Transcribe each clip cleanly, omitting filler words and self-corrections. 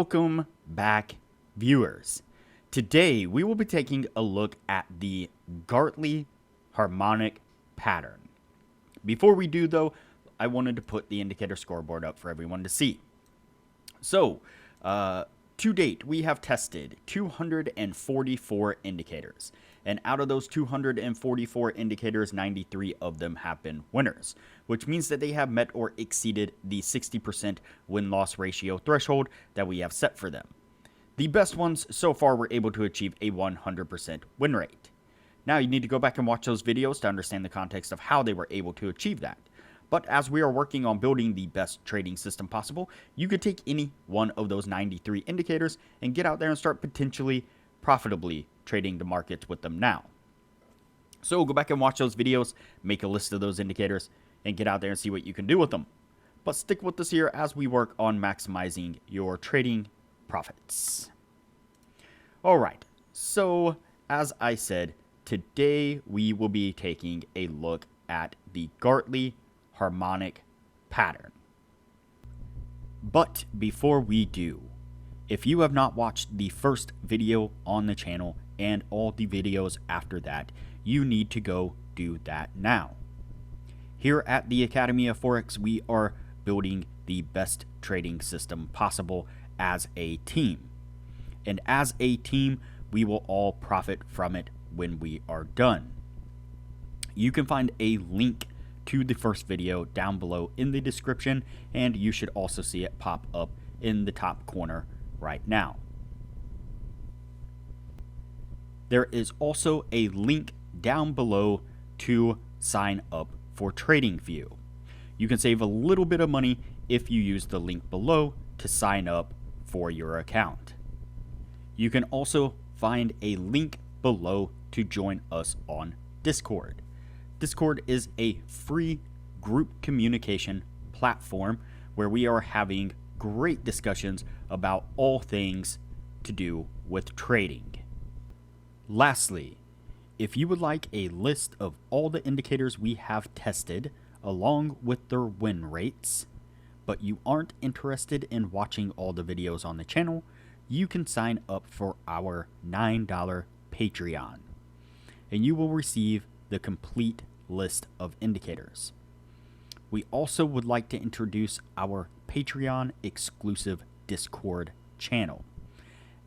Welcome back, viewers. Today we will be taking a look at the Gartley harmonic pattern. Before we do though, I wanted to put the indicator scoreboard up for everyone to see. So, to date, we have tested 244 indicators. And out of those 244 indicators, 93 of them have been winners, which means that they have met or exceeded the 60% win-loss ratio threshold that we have set for them. The best ones so far were able to achieve a 100% win rate. Now you need to go back and watch those videos to understand the context of how they were able to achieve that. But as we are working on building the best trading system possible, you could take any one of those 93 indicators and get out there and start potentially profitably trading the markets with them now. So go back and watch those videos, make a list of those indicators, and get out there and see what you can do with them. But stick with us here as we work on maximizing your trading profits. Alright, so as I said, today we will be taking a look at the Gartley harmonic pattern. But before we do, if you have not watched the first video on the channel and all the videos after that, you need to go do that now. Here at the Academy of Forex, we are building the best trading system possible as a team. And as a team, we will all profit from it when we are done. You can find a link to the first video down below in the description, and you should also see it pop up in the top corner right now. There is also a link down below to sign up for TradingView. You can save a little bit of money if you use the link below to sign up for your account. You can also find a link below to join us on Discord. Discord is a free group communication platform where we are having great discussions about all things to do with trading. Lastly, if you would like a list of all the indicators we have tested along with their win rates, but you aren't interested in watching all the videos on the channel, you can sign up for our $9 Patreon, and you will receive the complete list of indicators. We also would like to introduce our Patreon exclusive Discord channel.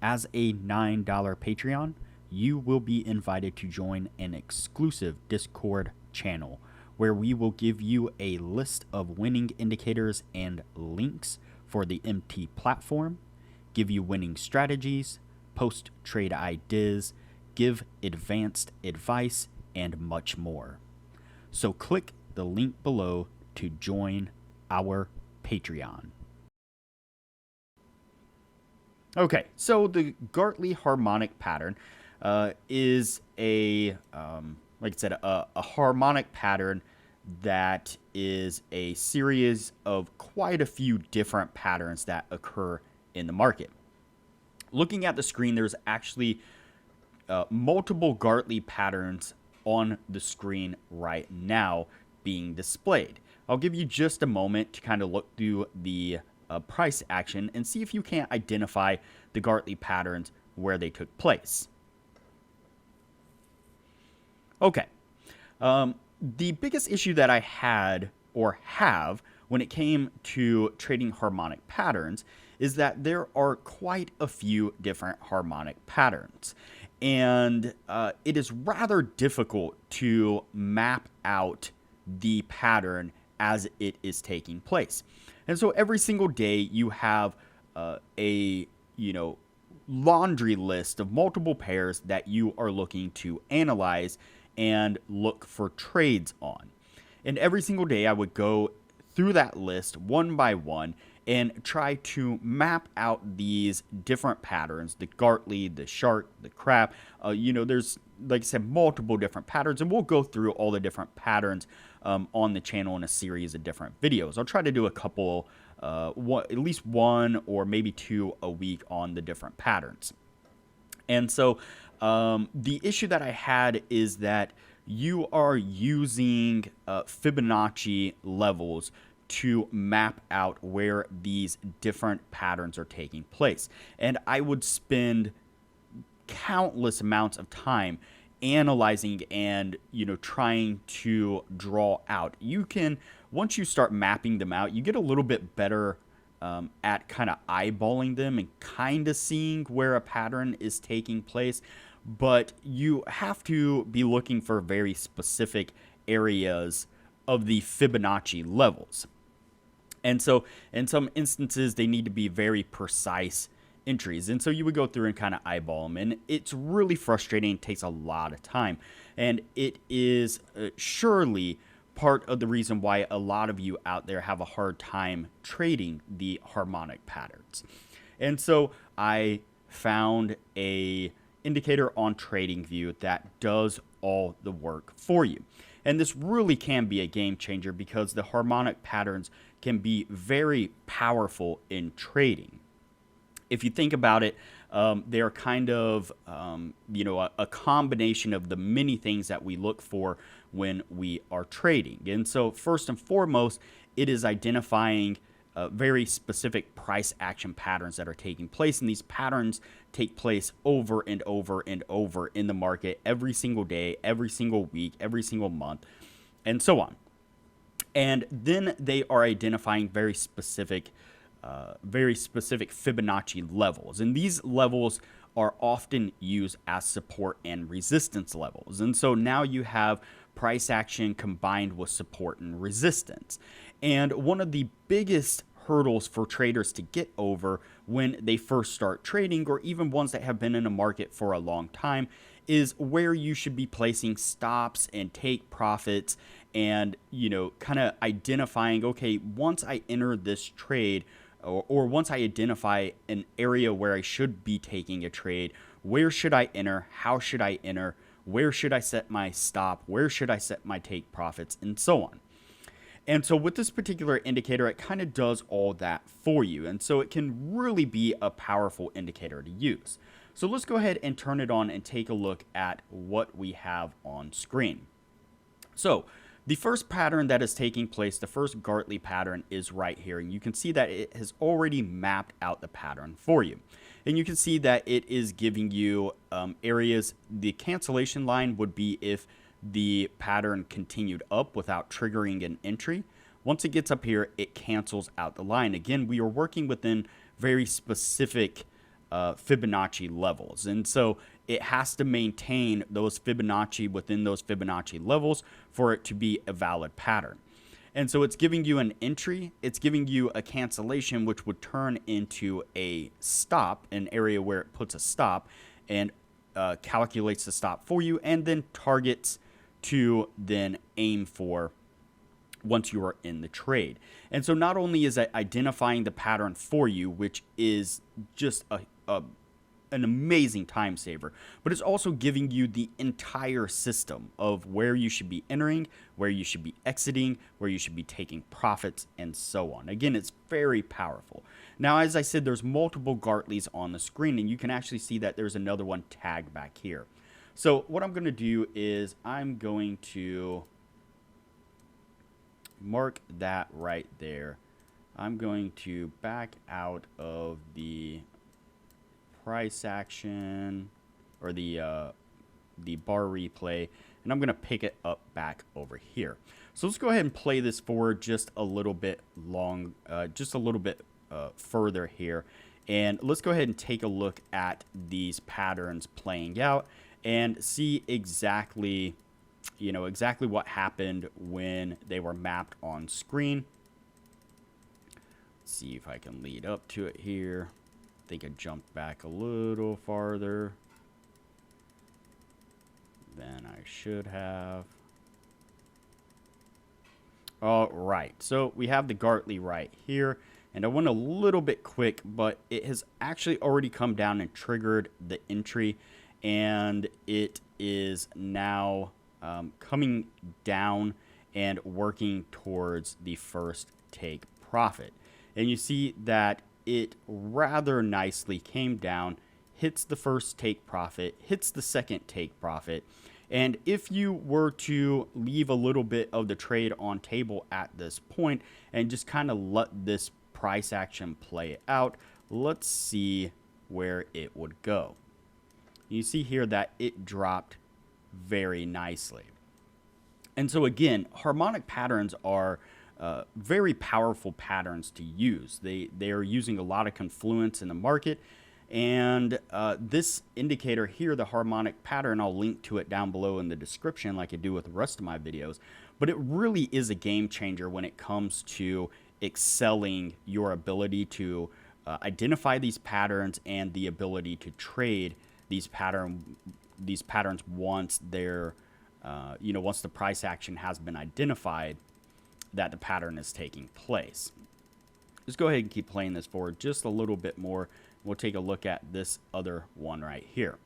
As a $9 Patreon, you will be invited to join an exclusive Discord channel where we will give you a list of winning indicators and links for the MT platform, give you winning strategies, post trade ideas, give advanced advice, and much more. So click the link below to join our Patreon. Okay, so the Gartley harmonic pattern is like I said, a harmonic pattern that is a series of quite a few different patterns that occur in the market. Looking at the screen, there's actually multiple Gartley patterns on the screen right now being displayed. I'll give you just a moment to kind of look through the price action and see if you can't identify the Gartley patterns where they took place. Okay, the biggest issue that I had or have when it came to trading harmonic patterns is that there are quite a few different harmonic patterns. And it is rather difficult to map out the pattern as it is taking place. And so every single day you have a laundry list of multiple pairs that you are looking to analyze and look for trades on. And every single day I would go through that list one by one and try to map out these different patterns, the Gartley, the shark, the crab. There's, like I said, multiple different patterns, and we'll go through all the different patterns on the channel in a series of different videos. I'll try to do a couple, at least one or maybe two a week on the different patterns. And so the issue that I had is that you are using Fibonacci levels to map out where these different patterns are taking place. And I would spend countless amounts of time analyzing and trying to draw out. You can, once you start mapping them out, you get a little bit better at kind of eyeballing them and kind of seeing where a pattern is taking place, but you have to be looking for very specific areas of the Fibonacci levels. And so in some instances, they need to be very precise entries. And so you would go through and kind of eyeball them. And it's really frustrating. It takes a lot of time. And it is surely part of the reason why a lot of you out there have a hard time trading the harmonic patterns. And so I found a indicator on TradingView that does all the work for you. And this really can be a game changer because the harmonic patterns can be very powerful in trading. If you think about it, they're kind of, a combination of the many things that we look for when we are trading. And so first and foremost, it is identifying very specific price action patterns that are taking place. And these patterns take place over and over and over in the market every single day, every single week, every single month, and so on. And then they are identifying very specific Fibonacci levels. And these levels are often used as support and resistance levels. And so now you have price action combined with support and resistance. And one of the biggest hurdles for traders to get over when they first start trading, or even ones that have been in a market for a long time, is where you should be placing stops and take profits and, kind of identifying, okay, once I enter this trade, or once I identify an area where I should be taking a trade, where should I enter? How should I enter? Where should I set my stop? Where should I set my take profits? And so on. And so with this particular indicator, it kind of does all that for you. And so it can really be a powerful indicator to use. So let's go ahead and turn it on and take a look at what we have on screen. So the first pattern that is taking place, the first Gartley pattern, is right here. And you can see that it has already mapped out the pattern for you. And you can see that it is giving you areas. The cancellation line would be if the pattern continued up without triggering an entry. Once it gets up here, it cancels out the line. Again, we are working within very specific Fibonacci levels. And so it has to maintain those Fibonacci within those Fibonacci levels for it to be a valid pattern. And so it's giving you an entry, it's giving you a cancellation, which would turn into a stop, an area where it puts a stop and calculates the stop for you, and then targets to then aim for once you are in the trade. And so not only is it identifying the pattern for you, which is just an amazing time saver, but it's also giving you the entire system of where you should be entering, where you should be exiting, where you should be taking profits, and so on. Again, it's very powerful. Now, as I said, there's multiple Gartleys on the screen, and you can actually see that there's another one tagged back here. So what I'm going to do is I'm going to mark that right there. I'm going to back out of the price action or the bar replay, and I'm going to pick it up back over here. So let's go ahead and play this forward just a little bit further here, and let's go ahead and take a look at these patterns playing out and see exactly what happened when they were mapped on screen. Let's see if I can lead up to it here. I think I jumped back a little farther than I should have. All right, so we have the Gartley right here, and I went a little bit quick, but it has actually already come down and triggered the entry, and it is now coming down and working towards the first take profit. And you see that it rather nicely came down, hits the first take profit, hits the second take profit, And if you were to leave a little bit of the trade on table at this point and just kind of let this price action play out, let's see where it would go. You see here that it dropped very nicely. And so again, harmonic patterns are very powerful patterns to use. They are using a lot of confluence in the market. And this indicator here, the harmonic pattern, I'll link to it down below in the description like I do with the rest of my videos. But it really is a game changer when it comes to excelling your ability to identify these patterns and the ability to trade these patterns once they're once the price action has been identified that the pattern is taking place. Let's go ahead and keep playing this forward just a little bit more. We'll take a look at this other one right here.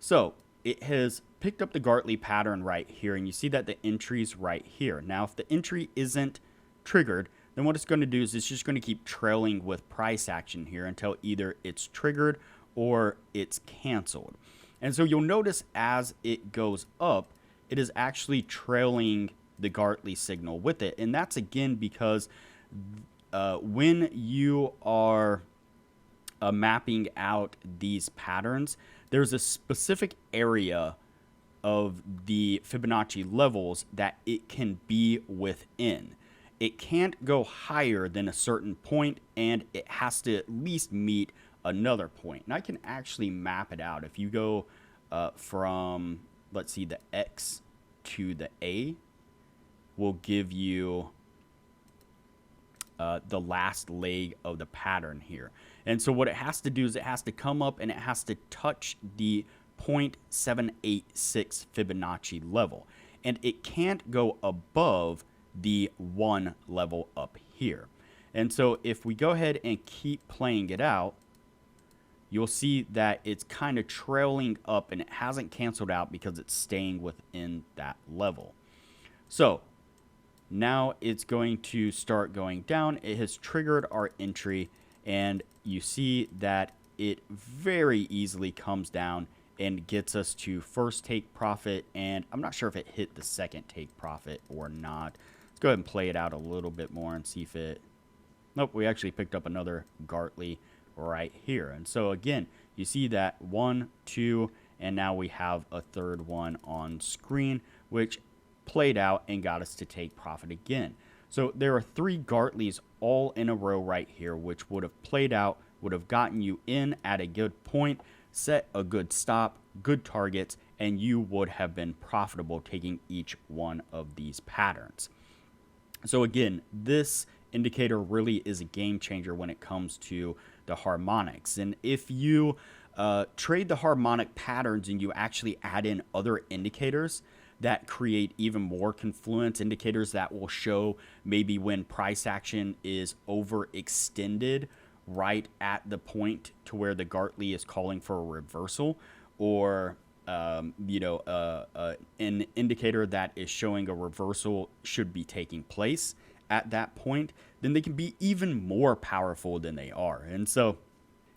So it has picked up the Gartley pattern right here, and you see that the entry's right here. Now, if the entry isn't triggered, then what it's going to do is it's just going to keep trailing with price action here until either it's triggered or it's canceled. And so you'll notice as it goes up, it is actually trailing the Gartley signal with it. And that's again because when you are mapping out these patterns, there's a specific area of the Fibonacci levels that it can be within. It can't go higher than a certain point, and it has to at least meet another point. And I can actually map it out. If you go from, let's see, the X to the A, will give you the last leg of the pattern here. And so what it has to do is it has to come up and it has to touch the 0.786 Fibonacci level. And it can't go above the 1 level up here. And so if we go ahead and keep playing it out, you'll see that it's kind of trailing up and it hasn't canceled out because it's staying within that level. So now it's going to start going down. It has triggered our entry, and you see that it very easily comes down and gets us to first take profit. And I'm not sure if it hit the second take profit or not. Let's go ahead and play it out a little bit more and see if it... Nope, we actually picked up another Gartley right here. And so again, you see that 1, 2, and now we have a third one on screen, which played out and got us to take profit again. So there are 3 Gartleys all in a row right here, which would have played out, would have gotten you in at a good point, set a good stop, good targets, and you would have been profitable taking each one of these patterns. So again, this indicator really is a game changer when it comes to the harmonics. And if you trade the harmonic patterns and you actually add in other indicators that create even more confluence, indicators that will show maybe when price action is overextended right at the point to where the Gartley is calling for a reversal, or an indicator that is showing a reversal should be taking place at that point, then they can be even more powerful than they are.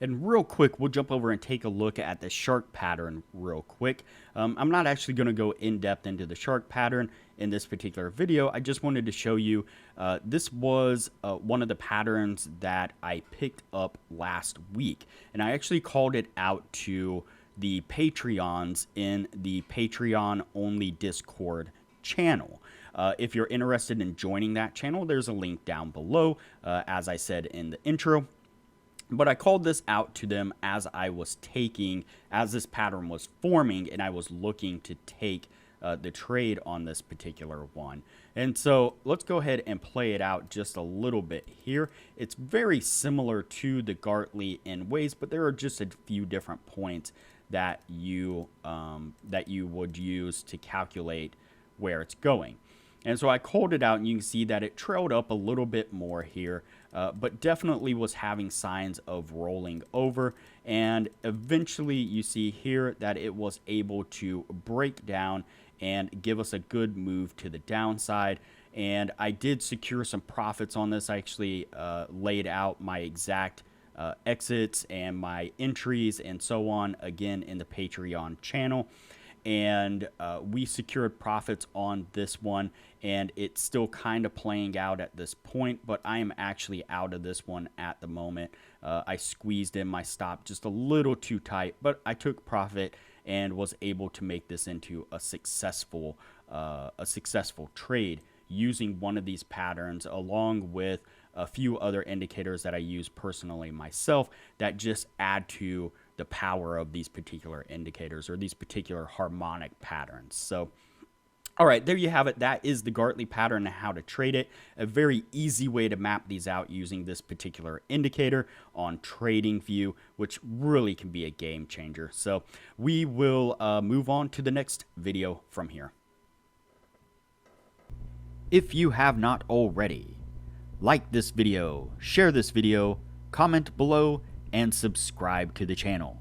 And real quick, we'll jump over and take a look at the shark pattern real quick. I'm not actually going to go in depth into the shark pattern in this particular video. I just wanted to show you this was one of the patterns that I picked up last week. And I actually called it out to the Patreons in the Patreon only Discord channel. If you're interested in joining that channel, there's a link down below, as I said in the intro. But I called this out to them as this pattern was forming, and I was looking to take the trade on this particular one. And so let's go ahead and play it out just a little bit here. It's very similar to the Gartley in ways, but there are just a few different points that you would use to calculate where it's going. And so I called it out, and you can see that it trailed up a little bit more here, but definitely was having signs of rolling over. And eventually you see here that it was able to break down and give us a good move to the downside. And I did secure some profits on this. I actually laid out my exact exits and my entries and so on, again, in the Patreon channel. and we secured profits on this one, and it's still kind of playing out at this point, but I am actually out of this one at the moment. I squeezed in my stop just a little too tight, but I took profit and was able to make this into a successful trade using one of these patterns, along with a few other indicators that I use personally myself that just add to the power of these particular indicators or these particular harmonic patterns. So, all right, there you have it. That is the Gartley pattern and how to trade it. A very easy way to map these out using this particular indicator on TradingView, which really can be a game changer. So we will move on to the next video from here. If you have not already, like this video, share this video, comment below, and subscribe to the channel.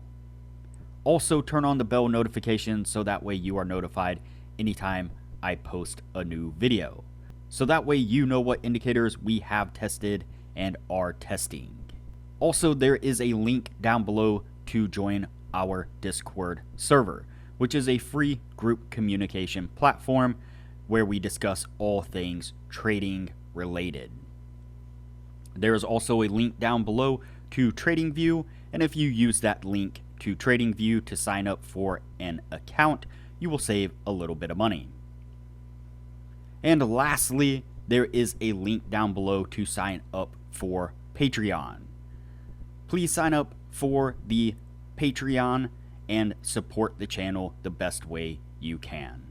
Also turn on the bell notification so that way you are notified anytime I post a new video. So that way you know what indicators we have tested and are testing. Also, there is a link down below to join our Discord server, which is a free group communication platform where we discuss all things trading related. There is also a link down below to TradingView, and if you use that link to TradingView to sign up for an account, you will save a little bit of money. And lastly, there is a link down below to sign up for Patreon. Please sign up for the Patreon and support the channel the best way you can.